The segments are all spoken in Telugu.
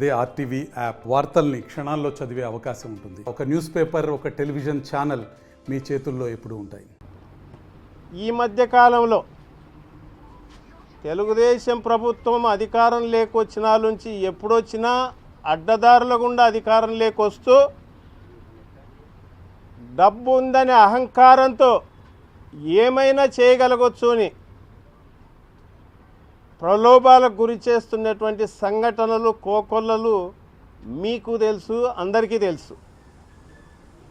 అదే ఆర్టీవీ యాప్ వార్తల్ని క్షణాల్లో చదివే అవకాశం ఉంటుంది. ఒక న్యూస్ పేపర్, ఒక టెలివిజన్ ఛానల్ మీ చేతుల్లో ఎప్పుడూ ఉంటాయి. ఈ మధ్య కాలంలో తెలుగుదేశం ప్రభుత్వం అధికారం లేకొచ్చిన నుంచి ఎప్పుడొచ్చినా అడ్డదారుల గుండా అధికారం లేకొస్తూ డబ్బు ఉందనే అహంకారంతో ఏమైనా చేయగలగొచ్చు అని ప్రలోభాలకు గురి చేస్తున్నటువంటి సంఘటనలు, కోకొల్లలు మీకు తెలుసు, అందరికీ తెలుసు.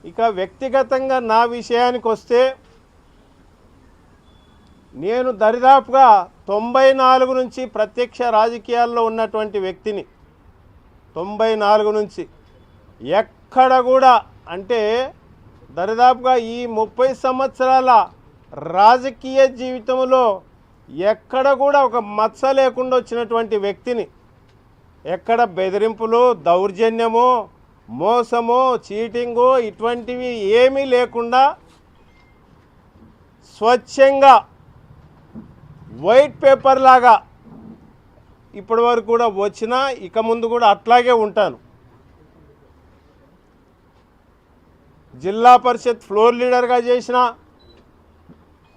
ఇక వ్యక్తిగతంగా నా విషయానికి వస్తే, నేను దరిదాపుగా 94 నుంచి ప్రత్యక్ష రాజకీయాల్లో ఉన్నటువంటి వ్యక్తిని. 94 నుంచి ఎక్కడ కూడా, అంటే దరిదాపుగా ఈ 30 సంవత్సరాల రాజకీయ జీవితంలో ఎక్కడ కూడా ఒక మచ్చ లేకుండా వచ్చినటువంటి వ్యక్తిని. ఎక్కడ బెదిరింపులు, దౌర్జన్యమో, మోసమో, చీటింగో ఇటువంటివి ఏమీ లేకుండా స్వచ్ఛంగా వైట్ పేపర్ లాగా ఇప్పటి వరకు కూడా వచ్చినా, ఇక ముందు కూడా అట్లాగే ఉంటాను. జిల్లా పరిషత్ ఫ్లోర్ లీడర్గా చేసిన,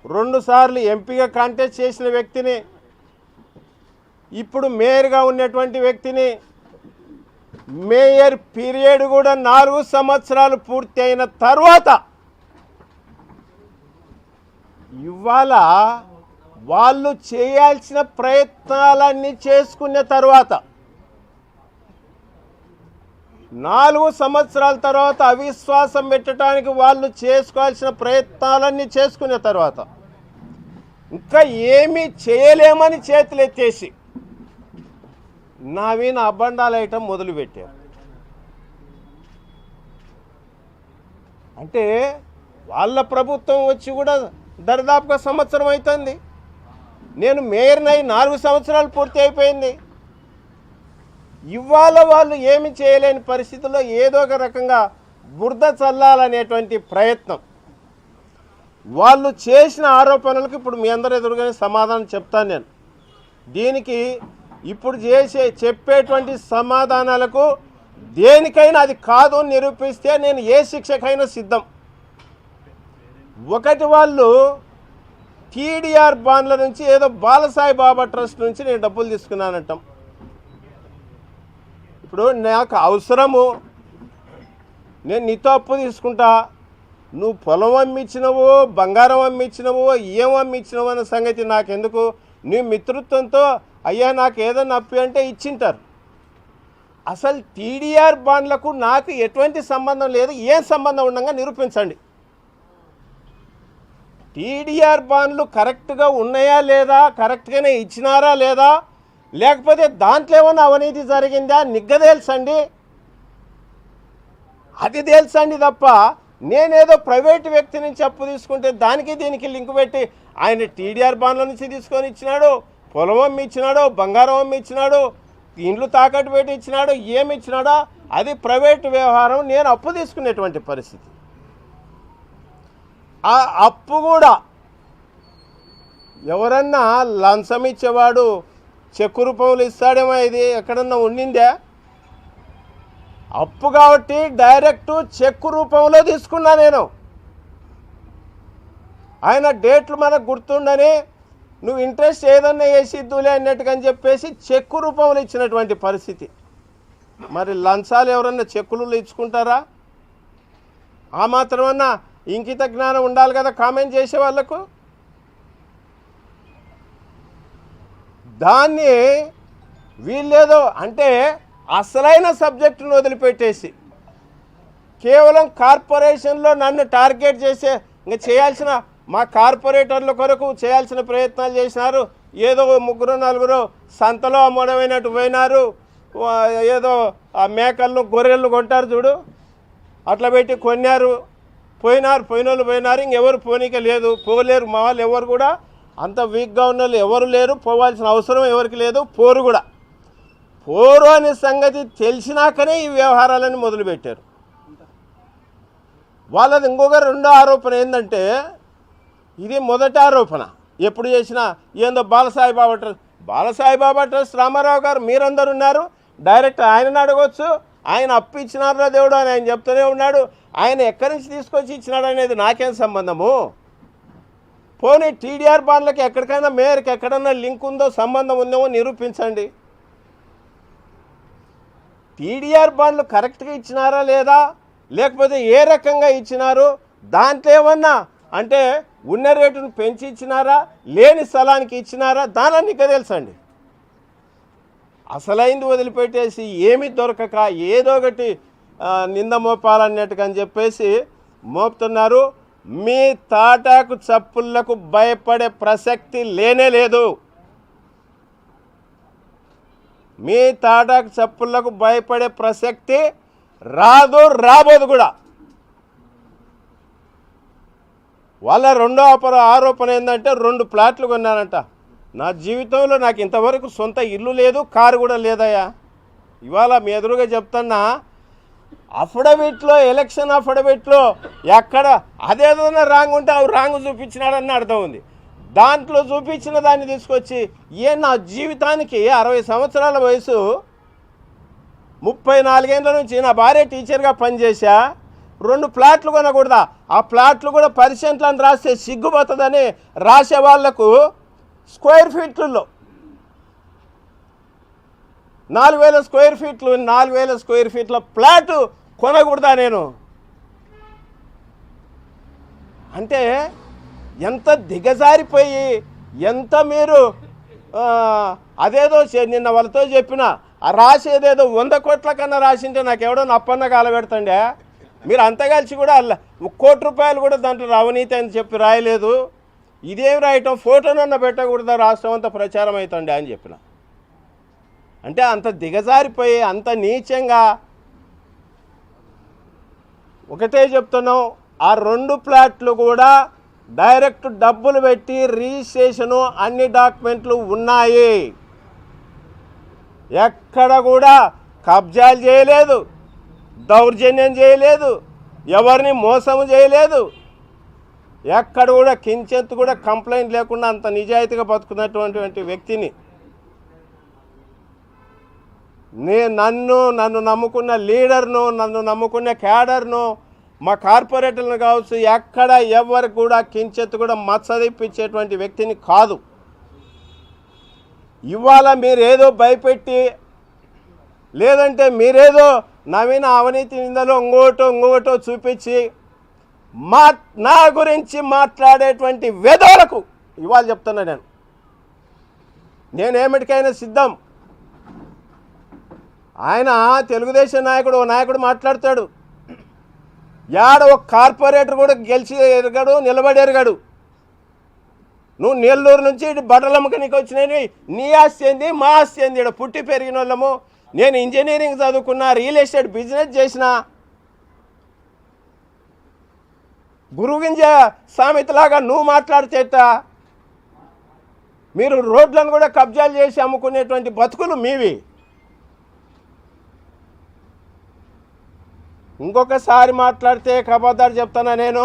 2 సార్లు ఎంపీగా కాంటెస్ట్ చేసిన వ్యక్తిని, ఇప్పుడు మేయర్గా ఉన్నటువంటి వ్యక్తిని. మేయర్ పీరియడ్ కూడా 4 సంవత్సరాలు పూర్తి అయిన తర్వాత ఇవాళ వాళ్ళు చేయాల్సిన ప్రయత్నాలన్నీ చేసుకున్న తర్వాత 4 సంవత్సరాల తర్వాత అవిశ్వాసం పెట్టడానికి వాళ్ళు చేసుకోవాల్సిన ప్రయత్నాలన్నీ చేసుకున్న తర్వాత ఇంకా ఏమీ చేయలేమని చేతులు ఎత్తేసి నావీన అబ్బండాలు వేయటం మొదలుపెట్టారు. అంటే వాళ్ళ ప్రభుత్వం వచ్చి కూడా దరిదాపుగా సంవత్సరం అవుతుంది. నేను మేయర్నై 4 సంవత్సరాలు పూర్తి అయిపోయింది. ఇవాళ వాళ్ళు ఏమి చేయలేని పరిస్థితుల్లో ఏదో ఒక రకంగా బురద చల్లాలనేటువంటి ప్రయత్నం. వాళ్ళు చేసిన ఆరోపణలకు ఇప్పుడు మీ అందరూ ఎదురుగానే సమాధానం చెప్తాను నేను. దీనికి ఇప్పుడు చెప్పేటువంటి సమాధానాలకు దేనికైనా అది కాదు అని నిరూపిస్తే నేను ఏ శిక్షకైనా సిద్ధం. ఒకటి, వాళ్ళు టీడీఆర్ బాండ్ల నుంచి ఏదో బాలసాయి బాబా ట్రస్ట్ నుంచి నేను డబ్బులు తీసుకున్నానంటాం. ఇప్పుడు నాకు అవసరము, నేను నీతో అప్పు తీసుకుంటా, నువ్వు పొలం అమ్మిచ్చినవో, బంగారం అమ్మిచ్చినవో, ఏం అమ్మిచ్చినవో అన్న సంగతి నాకెందుకు. నీ మిత్రుత్వంతో అయ్యా నాకు ఏదన్నా అప్పు అంటే ఇచ్చింటారు. అసలు టీడీఆర్ బాండ్లకు నాకు ఎటువంటి సంబంధం లేదు. ఏం సంబంధం ఉండగా నిరూపించండి. టీడీఆర్ బాండ్లు కరెక్ట్గా ఉన్నాయా లేదా, కరెక్ట్గానే ఇచ్చినారా లేదా, లేకపోతే దాంట్లో ఏమన్నా అవినీతి జరిగిందా నిగ్గదేల్చండి. అది తెలుసండి తప్ప నేనేదో ప్రైవేట్ వ్యక్తి నుంచి అప్పు తీసుకుంటే దానికి దీనికి లింక్ పెట్టి ఆయన టీడీఆర్ బాండ్ల నుంచి తీసుకొని ఇచ్చినాడు, పొలం అమ్మి ఇచ్చినాడు, బంగారం అమ్మి ఇచ్చినాడు, ఇండ్లు తాకట్టు పెట్టి ఇచ్చినాడు, ఏమి ఇచ్చినాడో అది ప్రైవేట్ వ్యవహారం. నేను అప్పు తీసుకునేటువంటి పరిస్థితి. ఆ అప్పు కూడా ఎవరన్నా లంచం ఇచ్చేవాడు చెక్కు రూపంలో ఇస్తాడేమో, ఇది ఎక్కడన్నా ఉండిందే? అప్పు కాబట్టి డైరెక్ట్ చెక్కు రూపంలో తీసుకున్నా నేను. ఆయన డేట్లు మనకు గుర్తుండని నువ్వు ఇంట్రెస్ట్ ఏదన్నా వేసి ఇద్దులే అన్నట్టుగా అని చెప్పేసి చెక్కు రూపంలో ఇచ్చినటువంటి పరిస్థితి. మరి లంచాలు ఎవరన్నా చెక్కులు ఇచ్చుకుంటారా? ఆ మాత్రమన్నా ఇంకిత జ్ఞానం ఉండాలి కదా కామెంట్ చేసే వాళ్ళకు. దాన్ని వీళ్ళేదో అంటే అసలైన సబ్జెక్టును వదిలిపెట్టేసి కేవలం కార్పొరేషన్లో నన్ను టార్గెట్ చేసే ఇంకా చేయాల్సిన మా కార్పొరేటర్ల కొరకు చేయాల్సిన ప్రయత్నాలు చేసినారు. ఏదో 3-4 సంతలో అమ్మడమైనట్టు పోయినారు. ఏదో ఆ మేకలను, గొర్రెలను కొంటారు చూడు, అట్లా పెట్టి కొన్నారు. పోయినోళ్ళు పోయినారు. ఇంకెవరు పోనీక లేదు, పోలేరు. మా వాళ్ళు ఎవరు కూడా అంత వీక్గా ఉన్న వాళ్ళు ఎవరు లేరు. పోవాల్సిన అవసరం ఎవరికి లేదు. పోరు అనే సంగతి తెలిసినాకనే ఈ వ్యవహారాలని మొదలుపెట్టారు. వాళ్ళది ఇంకొక రెండో ఆరోపణ ఏంటంటే, ఇది మొదటి ఆరోపణ. ఎప్పుడు చేసినా ఏందో బాలసాయి బాబా ట్రస్ట్ రామారావు గారు మీరందరూ ఉన్నారు, డైరెక్ట్ ఆయనను అడగవచ్చు. ఆయన అప్పు ఇచ్చినారా దేవుడు అని ఆయన చెప్తూనే ఉన్నాడు. ఆయన ఎక్కడి నుంచి తీసుకొచ్చి ఇచ్చినాడు అనేది నాకేం సంబంధము? పోనీ టీడీఆర్ బాండ్లకి ఎక్కడికైనా మేయర్కి ఎక్కడన్నా లింక్ ఉందో సంబంధం ఉందేమో నిరూపించండి. టీడీఆర్ బాండ్లు కరెక్ట్గా ఇచ్చినారా లేదా, లేకపోతే ఏ రకంగా ఇచ్చినారు, దాంట్లో ఏమన్నా అంటే ఉన్న రేటును పెంచి ఇచ్చినారా, లేని స్థలానికి ఇచ్చినారా, దానాన్ని తెలుసండి. అసలైంది వదిలిపెట్టేసి ఏమీ దొరకక ఏదో ఒకటి నింద మోపాలన్నట్టుగా అని చెప్పేసి మోపుతున్నారు. మీ తాటాకు చప్పుళ్లకు భయపడే ప్రసక్తి లేనే లేదు. మీ తాటాకు చప్పుళ్లకు భయపడే ప్రసక్తి రాబోదు కూడా. వాళ్ళ రెండో ఆరోపణ ఏంటంటే 2 ప్లాట్లు కొన్నానంట. నా జీవితంలో నాకు ఇంతవరకు సొంత ఇల్లు లేదు, కారు కూడా లేదయ్యా. ఇవాళ మీ ఎదురుగా చెప్తున్నా, అఫిడవిట్లో ఎలక్షన్ అఫిడవిట్లో ఎక్కడ అదేదైనా రాంగ్ ఉంటే అవి రాంగ్ చూపించినాడని అర్థం ఉంది. దాంట్లో చూపించిన దాన్ని తీసుకొచ్చి నా జీవితానికి 60 సంవత్సరాల వయసు, 34 ఏళ్ళ నుంచి నా భార్య టీచర్గా పనిచేశా, 2 ప్లాట్లు కొనకూడదా? ఆ ప్లాట్లు కూడా పర్సెంట్లను రాస్తే సిగ్గుపోతుందని రాసే వాళ్లకు స్క్వేర్ ఫీట్లలో 4000 స్క్వేర్ ఫీట్లు 4000 స్క్వేర్ ఫీట్ల ప్లాటు కొనకూడదా నేను? అంటే ఎంత దిగజారిపోయి, ఎంత మీరు అదేదో నిన్న వాళ్ళతో చెప్పిన రాసేదేదో 100 కోట్ల కన్నా రాసింటే నాకు ఎవడో నప్పన్న కాలబెడతండే. మీరు అంతా కలిసి కూడా 1 కోటి రూపాయలు కూడా దాంట్లో అవినీతి అని చెప్పి రాయలేదు. ఇదేం రాయటం, ఫోటోనన్నా పెట్టకూడదా, రాష్ట్రం అంతా ప్రచారం అవుతుండే అని చెప్పిన. అంటే అంత దిగజారిపోయి, అంత నీచంగా. ఒకటే చెప్తున్నాం, ఆ 2 ప్లాట్లు కూడా డైరెక్ట్ డబ్బులు పెట్టి రిజిస్ట్రేషను అన్ని డాక్యుమెంట్లు ఉన్నాయి. ఎక్కడ కూడా కబ్జాలు చేయలేదు, దౌర్జన్యం చేయలేదు, ఎవరిని మోసం చేయలేదు. ఎక్కడ కూడా కించెత్తు కూడా కంప్లైంట్ లేకుండా అంత నిజాయితీగా బతుకున్నటువంటి వ్యక్తిని నన్ను నమ్ముకున్న లీడర్ను, నన్ను నమ్ముకున్న క్యాడర్ను, మా కార్పొరేటర్లను కావచ్చు, ఎక్కడ ఎవరికి కూడా కించెత్తు కూడా మచ్చదిప్పించేటువంటి వ్యక్తిని కాదు. ఇవాళ మీరేదో భయపెట్టి, లేదంటే మీరేదో నవీన అవినీతి నిందలో ఇంకోటో చూపించి నా గురించి మాట్లాడేటువంటి వేదోలకు ఇవాళ చెప్తున్నా, నేనేమిటికైనా సిద్ధం. ఆయన తెలుగుదేశం నాయకుడు మాట్లాడతాడు, ఒక కార్పొరేటర్ కూడా గెలిచి ఎరగాడు, నిలబడి ఎరగాడు. నువ్వు నెల్లూరు నుంచి బట్టలమ్మకి నీకు వచ్చినవి, నీ ఆస్తి ఏంది, మా ఆస్తి ఏంది? ఇక్కడ పుట్టి పెరిగిన వాళ్ళము. నేను ఇంజనీరింగ్ చదువుకున్నా, రియల్ ఎస్టేట్ బిజినెస్ చేసిన, గురుగింజ సామెతలాగా నువ్వు మాట్లాడితేట. మీరు రోడ్లను కూడా కబ్జాలు చేసి అమ్ముకునేటువంటి బతుకులు మీవి. ఇంకొకసారి మాట్లాడితే ఖబర్దార్ చెప్తానా నేను.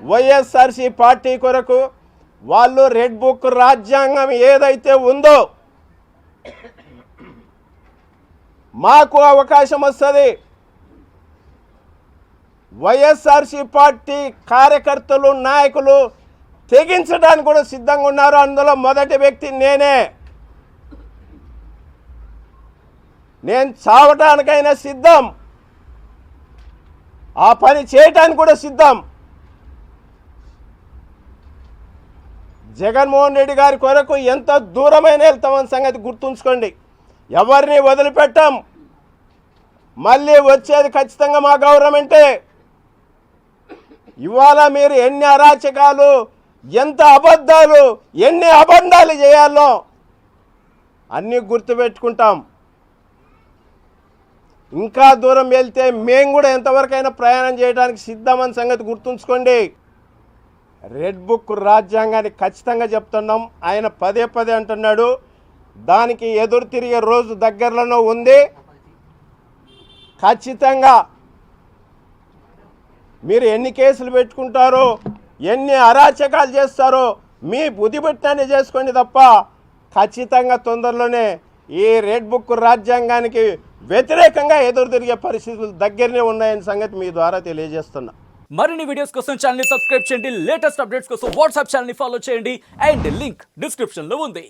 వైఎస్ఆర్సీ పార్టీ కొరకు వాళ్ళు రెడ్ బుక్ రాజ్యాంగం ఏదైతే ఉందో మాకు అవకాశం వస్తుంది. వైఎస్ఆర్సీ పార్టీ కార్యకర్తలు, నాయకులు తెగించడానికి కూడా సిద్ధంగా ఉన్నారు. అందులో మొదటి వ్యక్తి నేనే. నేను చావటానికైనా సిద్ధం, ఆ పని చేయటానికి కూడా సిద్ధం. జగన్మోహన్ రెడ్డి గారి కొరకు ఎంత దూరమైన వెళ్తామని సంగతి గుర్తుంచుకోండి. ఎవరిని వదిలిపెట్టాం. మళ్ళీ వచ్చేది ఖచ్చితంగా మా గవర్నమెంటే. ఇవాళ మీరు ఎన్ని అరాచకాలు, ఎంత అబద్ధాలు, ఎన్ని అబద్ధాలు చేయాలో అన్నీ గుర్తుపెట్టుకుంటాం. ఇంకా దూరం వెళ్తే మేము కూడా ఎంతవరకైనా ప్రయాణం చేయడానికి సిద్ధమని సంగతి గుర్తుంచుకోండి. రెడ్ బుక్ రాజ్యాంగాన్ని ఖచ్చితంగా చెప్తున్నాం. ఆయన పదే అంటున్నాడు. దానికి ఎదురు తిరిగే రోజు దగ్గరలోనే ఉంది. ఖచ్చితంగా మీరు ఎన్ని కేసులు పెట్టుకుంటారో, ఎన్ని అరాచకాలు చేస్తారో మీ బుద్ధి పెట్టానే చేసుకోండి తప్ప ఖచ్చితంగా తొందరలోనే ఈ రెడ్ బుక్ రాజ్యాంగానికి వ్యతిరేకంగా ఎదురు తిరిగే పరిస్థితులు దగ్గరనే ఉన్నాయని సంగతి మీ ద్వారా తెలియజేస్తున్నా. మరిన్ని వీడియోస్ కోసం ఛానల్ ని సబ్స్క్రైబ్ చేయండి, లేటెస్ట్ అప్డేట్స్ కోసం వాట్సాప్ ఛానల్ ని ఫాలో చేయండి అండ్ లింక్ డిస్క్రిప్షన్ లో ఉంది.